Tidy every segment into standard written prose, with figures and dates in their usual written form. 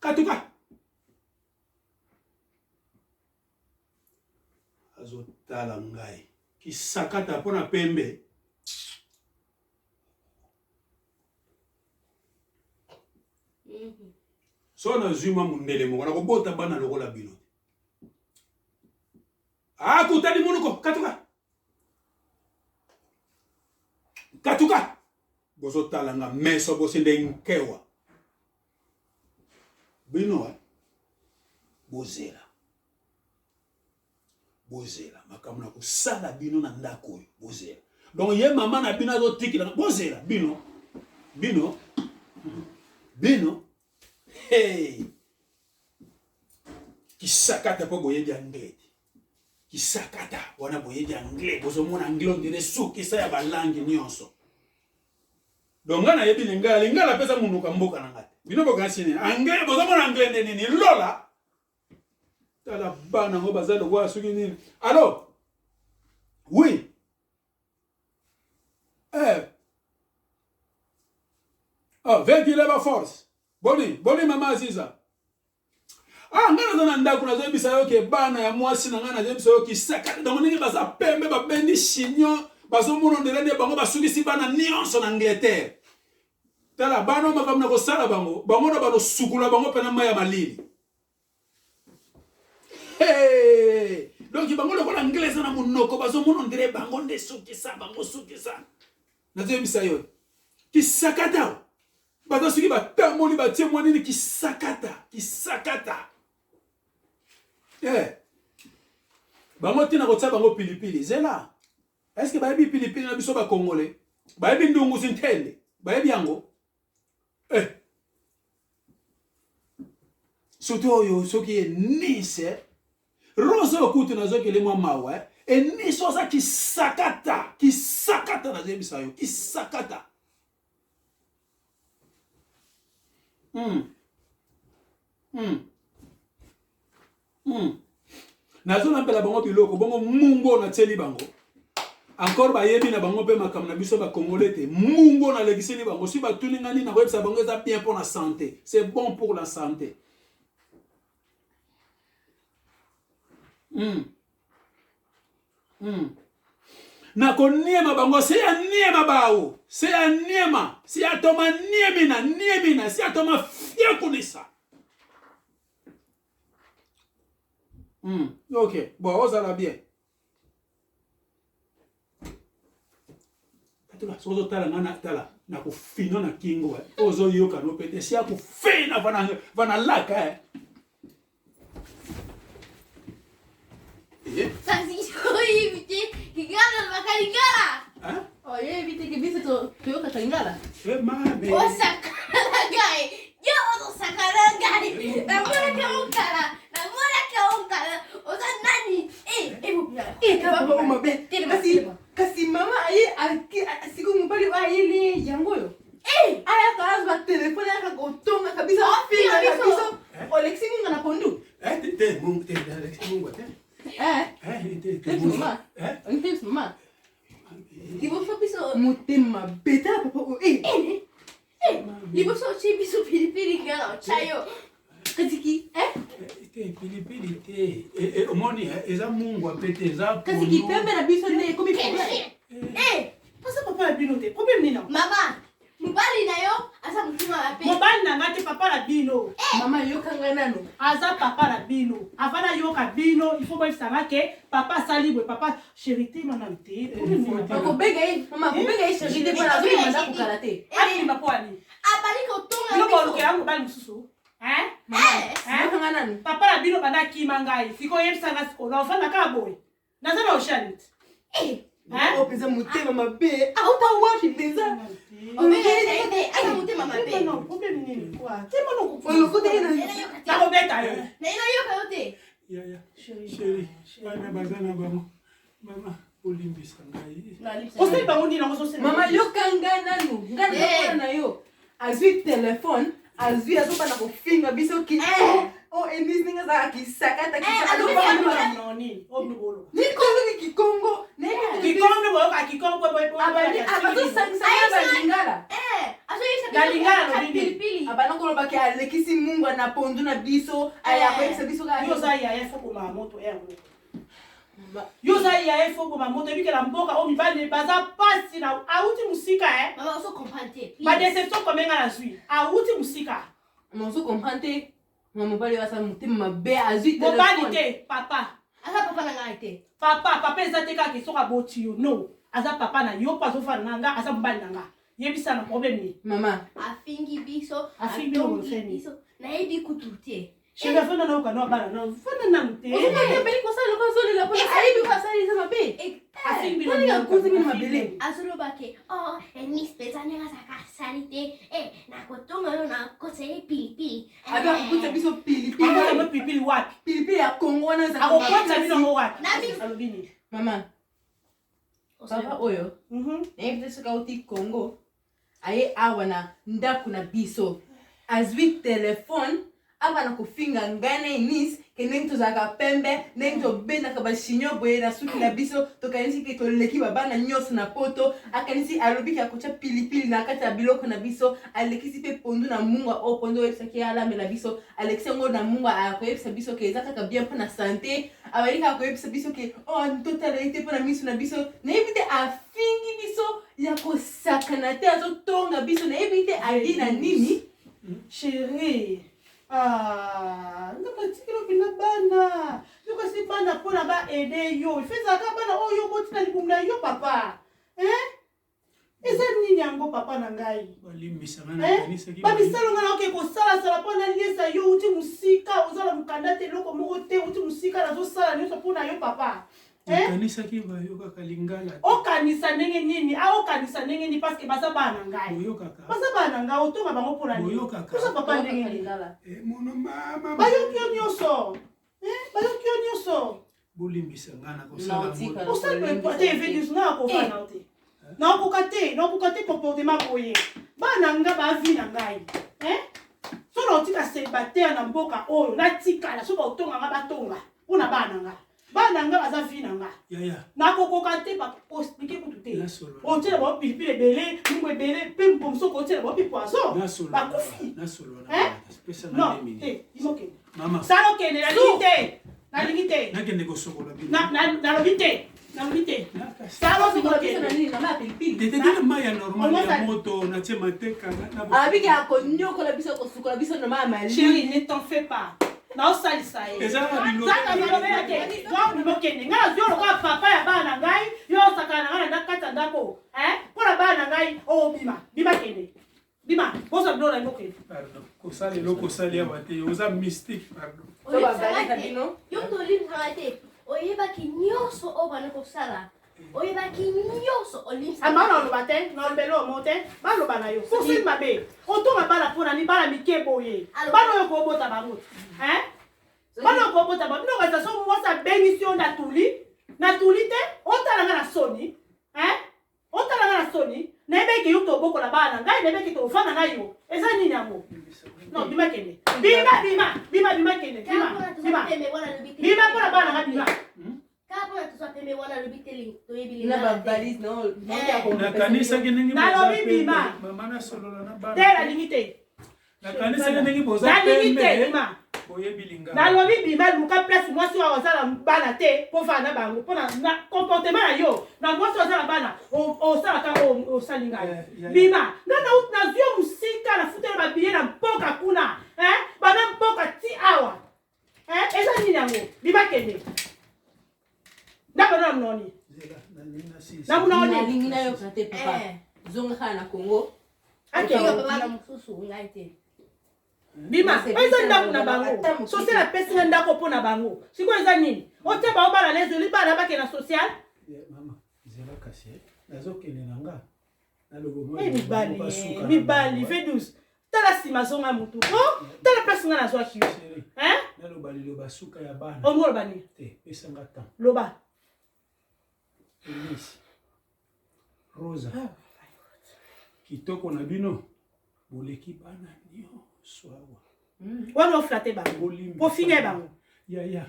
katuka azotala ngai kisakata pona pembe so na zuma mundele moko na kobota bana lokola bino kutani munuko katuka katuka bozotala nga meso bosende nkewa bino bozela makambo na kosala bino na ndako oyo bozela donc ye mama na bino azotikila bozela bino hey kisakata po boyebi anglais kisakata wana boyebi anglais bozomona anglais ondire sukisa ya balangi nyonso donc ngana yebi lingala pesa munuka mboka na ngate bino bokansini anglais bozomona anglais nini lola tala bana ngo bazalo kwa suki nini alors oui vekile ba force boni mama Aziza ngana zana ndako na zebisa yo ke bana ya mwasi na ngana zebisa yo kisaka donc ningi baza pembe ba bendi chignon bazomona ndele bango basukisi bana nyonso na Angleterre tala bana makamna ko sala bango na bano sukula bango pena maya malili hey donc bango le kola anglais na munoko bazomona ndele bango nde sukisa na zebisa yo kisakata bato soki batamoli batie mwanini kisakata bango tina kotia bango pilipili zela est-ce que bayebi pilipili na biso bakongole bayebi ndungu zintende bayebi yango surtout oyo soki enise rose okutu nazokele mwa mawa enise oza kisakata nazebisa yo kisakata nazo na pela bango biloko bongo mungo na teli bango encore bayebi na bango pe makam na biso ba congolais mungo na legiseli bango si ba tuningani na websa bango za bien pour la santé, c'est bon pour la santé. Na koniema bango se ya niema bao se ya niema si atoma niemina si atoma fia kunisa. Ok, bon, ozala bien. Atula, sozo tala ngana tala na kufino na kingo ozo yoka no pete si akufina vana laka Sasi, oye, éviter que gana na kalingala. Hein? Oye, éviter que biso to yoka kalingala. Mabe. O sakala gai. Yo o sakala gai. Na mora ka onkala. O sa nani? Kaba mabe. Kasi mama aye siku mbali aye yango yo. Aya kazi ba telefone ya kotonga kabisa afika kabisa. Olexi munga na pondu. Te Alexi munga te. Mama. Libo so biso mutema beta papa libo so chi biso pilipili ngala chayo. Kaziki pilipili te omoni eza mungu apete eza kaziki pembe na biso ne komi problème pasa papa la bino te problème nina mama mubali na yo asa mutima wape mobali na ngati papa la bino mama yokanga nano aza papa la bino avana yoka bino il faut pas savoir que papa salibwe papa charité nana te akobega yi mama akobega yi charité pour la vie manda kukala te ani mapwani abali ko tonga bino boluke yango bali mususu yokanga nano papa la bino banda kimangai siko yebisanga siko na ofana ka boy nazana oshanit opeza mutema mabe auta wapi peza asa mutima mabe no problème nini quoi tema no olokote na kobeta yo na ino yoka yote ya chérie bana bazana bango mama olimbisa ngai osali bango nini nango sosema mama yokanga nano ngana na yo azwi téléphone azwi azobana kofinga biso ki emis ninga za kisakata kikongo kikongo boyoka kikongo abali abazosangisa balingala aso yisa Nalingana no pilipili. Abana koloba ke alekisi Mungu na pondu na biso aya ko biso ka. Yoza ya foko ma moto yango. Yoza ya foko ma moto bike la mboka o mibale baza pasi na auti musika Maman on se comprendre. Ba déception comme nga la zui. Auti musika. On se comprendre. Maman bali wasa mutima mabe azui téléphone. Mobali te papa. Asa papa na ngaite. Papa ezate ka ke soka boti yo. No. Aza papa na yo pa zo fa nanga asa mobali nanga. Yebisa na problème ni. Mama. Afingi biso. Afingi biso. Na ebi kututie. Chérie fana na ukano bana na fana na mute. On va beli ko sala ko sala ko aibi ko sala za mabe. Afingi bino na kuzi mini mabele. Azuro bake. Oh, mis petanya saka salite. Na kotonga yo na kose pilipili. Aga kuta biso pilipili. Aga mo pilipili wapi? Pilipili ya Kongo na za. Ako kwata bino mo wapi? Na alobini. Mama. Papa oyo. Na ebi saka uti Kongo. Aye awa na ndaku na biso. Azwi telefone. Aba na kufinga ngane inis keneng to zaka pembe neng to bena ka bashinyo boye na suki na biso to kanisi ke to leki baba na nyos na poto akanisi alobi ka kocha pilipili na kata biloko na biso alekisi pe pondu na munga o pondo websa ke ala me na biso alekisi ngo na munga a ko websa biso ke zaka ka bien na santé abali ka ko websa biso ke oh totalité pour na miso na biso na ebite afingi biso ya ko sakana te azo tonga biso na ebite ali na nini chérie. Ndakatsikilo bina bana. Yuko si bana pona ba ede yo. Ifeza ka bana o yo botina libumla yo papa. Eza nini yango papa na ngai? Balimbisa ngana kanisa ki. Babisalo ngana oke ko sala pona liesa yo uti musika ozala mukanda te loko moko te uti musika na zo sala nyoso pona yo papa. Kanisa ki ba yo kaka lingala. O kanisa ndenge nini? O kanisa ndenge ni parce que baza bana ngai. Yo kaka. Baza bana ngai otonga bango pona ni. Yo kaka. Kosa papa ndenge ni. Mono mama. Bayokyo nyoso. Bayokyo nyoso. Bolimbisa ngana ko sala. Ko sala ko te vidéos na ko fa na te. Na ko kate comportement boye. Bana nga ba vi na ngai. So na otika célibataire na mboka oyo na tika la so ba otonga nga batonga. Pona bana nga. Bana nga baza vi na nga. Na kokoka te ba expliquer ko tout. O tela ba pilipili belé, mungwe belé, pe mpomso ko tela ba pi poisson. Ba kufi. Na solo na. Non, imoke. Mama. Salo kene na limite. Na limite. Na kende ko sokola bi. Na limite. Na limite. Salo ko bisa na nini na ma pilipili. Tete maya normal ya moto na chema teka na. Abiki akonyoko la biso ko sukola biso na ma mali. Chérie, ne t'en fais pas. Na osalisa ye. Ezala bilo. Saka bilobela te. Wa bilokene. Nga zolo ka papa ya bana ngai, yo saka na ngana nakata ndako. Pona bana ngai o bima. Bima kende. Bima, bosa bilo na ngokene. Pardon. Ko sali lo ko sali abate. Oza mystique, pardon. So ba bali ka bino. Yo to limsa te. Oyeba ki nyoso o bana ko sala. Oyeba ki nyoso o limsa. Amana lo bate, no belo mote, ba lo bana yo. Ko sel mabe. O to bana pona ni bana mikebo ye. Bana yo ko bota bango. Bana ko bota bango. No ka so mo sa bénédiction na tuli te. O tala na soni. O tala na soni. Nebe ke yo to boko la bana. Ngai nebe ke to fana na yo. Eza nini yango? Non, bima kende. Bima kende. Bima pona bana nga bima. Kapa tu sa pembe wana lubiteli to yebi Na ba bali no. Na kanisa kinengi na lobi bima. Mama na solo na bana. Tela limite. Na kanisa kinengi boza na limite pembe. bima. Boye bilinga. Na lobi bima luka place moi si wa sala bana te po fa na bango pona na comportement na yo. Na moi si wa sala bana o sala ka o salinga. Bima. Na zio musika na futela ba billet na mpoka kuna. Bana mpoka ti awa. Eza nini yango? Bima kende. Ndako na mnoni. Na mnoni. Na lingi na yo kate papa. Zonga kana na Kongo. Ake yo papa na mususu ngaite. Bima, eza ndako na bango. Social pesi na ndako po na bango. Siko eza nini? Ote ba obala lezo li bana bake na social. Mama, zela kasi. Nazo kene nanga. Na logo mo. Mibali, V12. Tala sima zonga mutu. Tala pesi nga na zwa kiyo. Na loba li loba suka ya bana. Ongo bani. Te, pesa ngata. Loba. Elise. Rosa. Kitoko na bino. Boleki bana nyo swawa. Wana oflate bango. Po finge bango. Ya.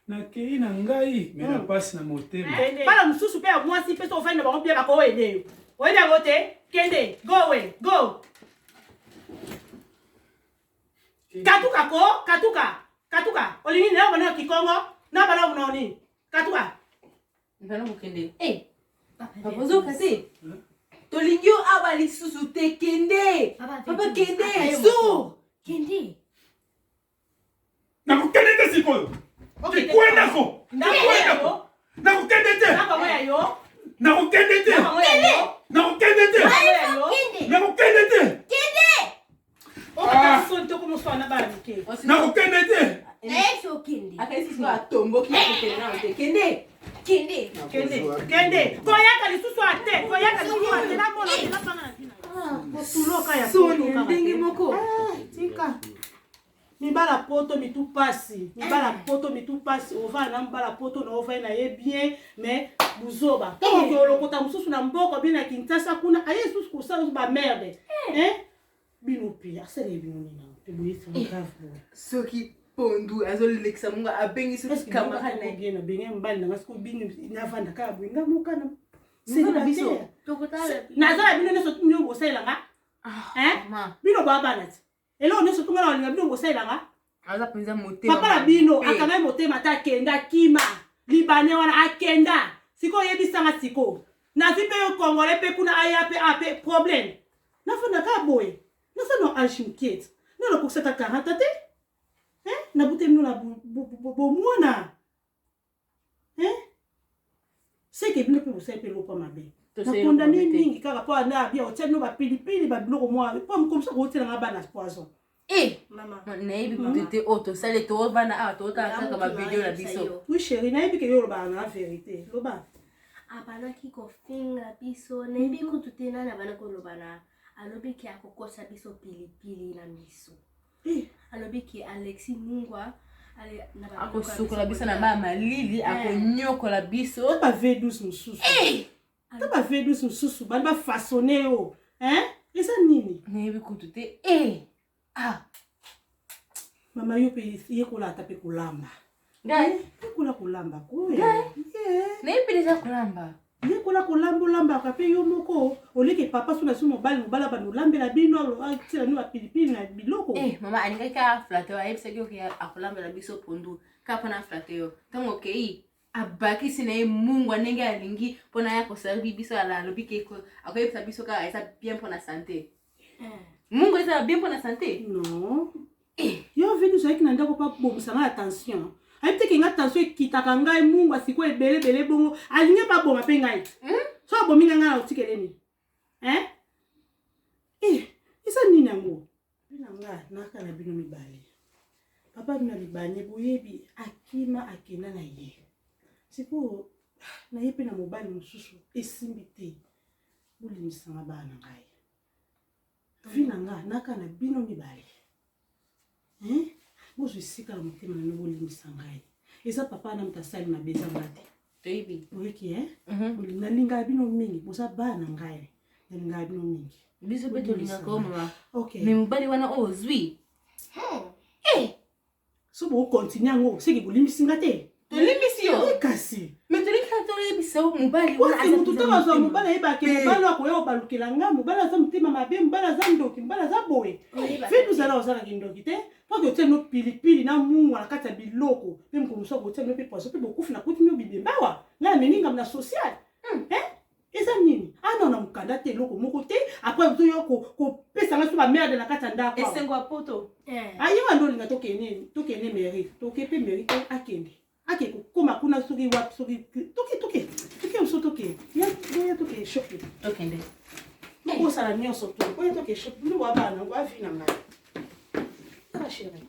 Na kei na ngai, mais na passe na motema. Bala mususu pe ya mwasi pe so ofenda bango bien bako ede yo. Oede yango te, kende, go away, go. Katuka ko, katuka. Olingi neo bana kikongo, na bana unoni. Katuka. Mbana mukende. Papa zo kasi. Tolingio abali susu te kende. Papa kende, so. Kende. Na kukende te sikoyo. Okay, Kwenda ko. Na kwenda ko. Na kukende te. Na kwa yo. Na kukende te. Na kwa yo. Na kukende te. Kende. Na kukende te. Kende. Oka so ntoko muswana bala mike. Na kukende te. So kende. Akaisi so atombo ki kende na te. Kende. Kende. Koyaka lisusu ate. Koyaka lisusu ate. Na mona na panga na tina. Tuloka ya so ni ndenge moko. Tika. Mibala poto mitu pasi. Ova na mbala poto na ova na ye bien, mais buzoba. Tant que olokota mususu na mboko bien na Kinshasa kuna, aye susu kusala ba merde. Bino pia, sele bino nina. Te boye ça grave. Soki pondu azolekisa munga abengi susu kamara na bien na benye mbali na ngasko bino na vanda ka bwinga mukana. C'est na biso. Nazala bino neso tunyo bosela nga. Bino baba nati. Elo neso tunga na olinga bino bosela nga. Aza penza motema. Papa la bino akanga motema ta kenda kima. Libane wana akenda. Siko yebisanga siko. Na zipe yo Congolais pe kuna aya pe ape problème. Na fona ka boy. Na ça no ashimkiet. Na lo kuseta 40 te. Na bute mino na bo mwana. C'est que bino pe bosela pe lo pa mabe. Na condamné mingi kaka po na bia hotel no ba pilipili ba biloko mwa. Po comme ça hotel na ba na poison. Maman. Naibi kutete oto sale to bana a to ta kaka ba video na biso. Oui chérie, naibi ke yo ba na vérité. Loba. Abana kiko finga biso, naibi kututena na bana ko lobana. Alobi ki akokosa biso pilipili na miso. Alobi ki Alexis Mungwa akosukola biso na ba malili akonyokola biso. Ba V12 mususu. Ta ba V12 mususu, ba façonner yo. Esa nini? Naibi kutute Mama yo pe ye kola ta pe kulamba. Gai, kula kulamba ko. Naibi deja kulamba. Ye kola kulamba ka pe yo moko. Oleke papa suna su mobali ba no lambela bino tira no pilipili na biloko. Mama aninga ka flatte wa ebisa kyo ke akulambela biso pondu. Ka pana flatte yo. Tongo kei abaki sine Mungu anenge alingi pona ya ko servi biso ala lobi ke ko akoyebisa biso ka esa bien pour la santé. Mungu esa bien pour la santé? Non. Yo venu so ki nanda ko pa bomisa na attention. Ai peut-être que nga attention kitaka ngai Mungu asiko ebele bongo alinge pa boma pe ngai. So bominga nga otikeleni. Isa nini yango? Bina nga naka na bino mibale. Papa bina libanye boyebi akima akena na ye. Siko na ye pe na mobali mususu esimbi te. Bulimisanga bana ngai. Vina nga naka na bino mibale. Bozo sika la motema na nobo limisanga ye. Eza papa na mtasali na beza ngate. Toyibi. Oiki na linga bino mingi, boza bana ngai. Na linga bino mingi. Biso beto linga ko mama. Okay. Me mobali wana ozwi. So bo continue ngo, seki bolimisinga te. Tolimisi yo. Kasi. Me tolika tolebisa mobali wana asa mututa bazo mobali eba ke mobali wako yo balukela nga, mobali aza mtima mabe, mobali aza ndoki, mobali aza boye. Fitu zala ozala kindoki te. Pako te no pilipili na Mungu na kata biloko. Même comme ça bote no pe poso pe bokufu na kuti no bibembawa. Na meninga na social. Eza nini? Ana na mukanda te loko moko te, après buto yo ko pesa nga so ba merde na kata ndako. Esengo apoto. Ayiwa ndo linga tokene mairie, tokepe mairie akende. Ake koma kuna soki wap soki toke usotoke. Ya toke shopping. Tokende. Ko sala nyoso to. Ko toke shopping no wa bana, wa vina ngai. Ah chérie.